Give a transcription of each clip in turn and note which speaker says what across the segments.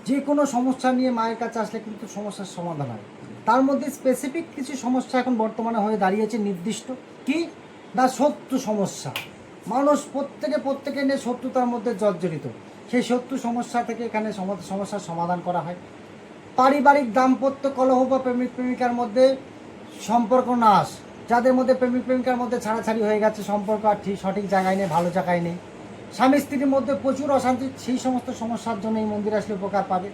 Speaker 1: যে কোনো সমস্যা নিয়ে মায়ের কাছে আসলে কিন্তু সমস্যার সমাধান হয়। তার মধ্যে স্পেসিফিক কিছু সমস্যা এখন বর্তমানে হয়ে দাঁড়িয়েছে নির্দিষ্ট, কি না শত্রু সমস্যা। মানুষ প্রত্যেকে নিয়ে শত্রুতার মধ্যে জর্জরিত। সেই শত্রু সমস্যা থেকে এখানে সমস্যার সমাধান করা হয়। পারিবারিক দাম্পত্য কলহ বা প্রেমিক প্রেমিকার মধ্যে সম্পর্ক নাশ, যাদের মধ্যে প্রেমিক প্রেমিকার মধ্যে ছাড়াছাড়ি হয়ে গেছে, সম্পর্ক আর ঠিক সঠিক জায়গায় নেই, ভালো জায়গায় নেই, স্বামী স্ত্রীর মধ্যে প্রচুর অশান্তি, সেই সমস্ত সমস্যার জন্য এই মন্দিরে আসলে উপকার পাবে।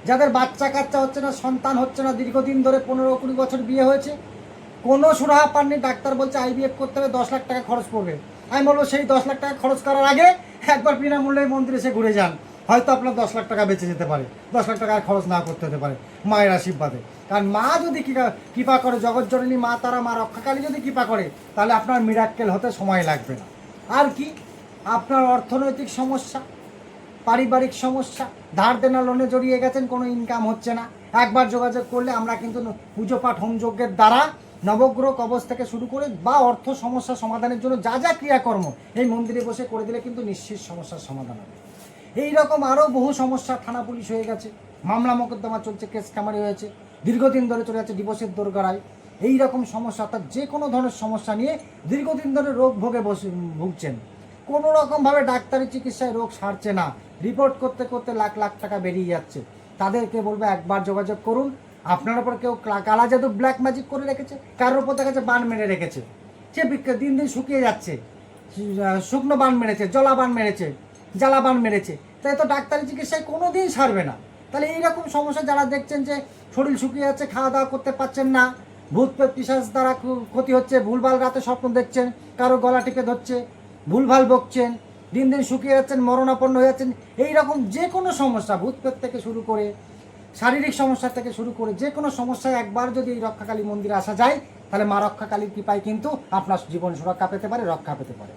Speaker 1: যাদের বাচ্চা কাচ্চা হচ্ছে না, সন্তান হচ্ছে না, দীর্ঘদিন ধরে 15-20 বছর বিয়ে হয়েছে, কোনো সুরাহা পাননি, ডাক্তার বলছে IVF করতে হবে, 10 লাখ টাকা খরচ পড়বে। আমি বলবো সেই 10 লাখ টাকা খরচ করার আগে একবার বিনামূল্যে মন্দিরে এসে ঘুরে যান, হয়তো আপনার 10 লাখ টাকা বেঁচে যেতে পারে, 10 লাখ টাকা খরচ না করতে হতে পারে মায়ের আশীর্বাদে। কারণ মা যদি কৃপা করে, জগৎজননী মা তারা, মা রক্ষাকালী যদি কৃপা করে, তাহলে আপনার মিরাক্কেল হতে সময় লাগবে না। আর কি, আপনার অর্থনৈতিক সমস্যা, পারিবারিক সমস্যা, ধার দেনা লোনে জড়িয়ে গেছেন, কোনো ইনকাম হচ্ছে না, একবার যোগাযোগ করলে আমরা কিন্তু পুজো পাঠ হোমযজ্ঞের দ্বারা নবগ্রহ কবচ থেকে শুরু করে বা অর্থ সমস্যা সমাধানের জন্য যা যা ক্রিয়াকর্ম এই মন্দিরে বসে করে দিলে কিন্তু নিশ্চিত সমস্যার সমাধান হবে। এইরকম আরও বহু সমস্যা, থানা পুলিশ হয়ে গেছে, মামলা মোকদ্দমা চলছে, কেস কামারি হয়েছে, দীর্ঘদিন ধরে চলে যাচ্ছে ডিভোর্সের দোরগড়ায়। এইরকম সমস্যা, অর্থাৎ যে কোনো ধরনের সমস্যা নিয়ে দীর্ঘদিন ধরে রোগ ভোগে ভুগছেন, কোনো রকমভাবে ডাক্তারি চিকিৎসায় রোগ সারছে না, রিপোর্ট করতে করতে লাখ লাখ টাকা বেরিয়ে যাচ্ছে, তাদেরকে বলবো একবার যোগাযোগ করুন। আপনার ওপর কেউ কালা জাদু ব্ল্যাক ম্যাজিক করে রেখেছে, কারোর ওপর দেখা যাচ্ছে বান মেরে রেখেছে, সে দিন দিন শুকিয়ে যাচ্ছে, শুকনো বান মেরেছে, জলা বান মেরেছে, জ্বালা বান মেরেছে, তাই তো ডাক্তারি চিকিৎসায় কোনো দিন সারবে না। তাহলে এইরকম সমস্যা যারা দেখছেন যে শরীর শুকিয়ে যাচ্ছে, খাওয়া দাওয়া করতে পারছেন না, ভূত পিশাচ দ্বারা ক্ষতি হচ্ছে, ভুলভাল রাতে স্বপ্ন দেখছেন, কারো গলা টিপে ধরছে, ভুলভাল বকছেন, দিন দিন শুকিয়ে যাচ্ছেন, মরণাপন্ন হয়ে যাচ্ছেন, এইরকম যে কোনো সমস্যা, ভূতপ্রেত থেকে শুরু করে শারীরিক সমস্যা থেকে শুরু করে যে কোনো সমস্যায় একবার যদি এই রক্ষাকালী মন্দিরে আসা যায়, তাহলে মা রক্ষাকালীর কৃপায় কিন্তু আপনার জীবন সুরক্ষা পেতে পারে, রক্ষা পেতে পারে।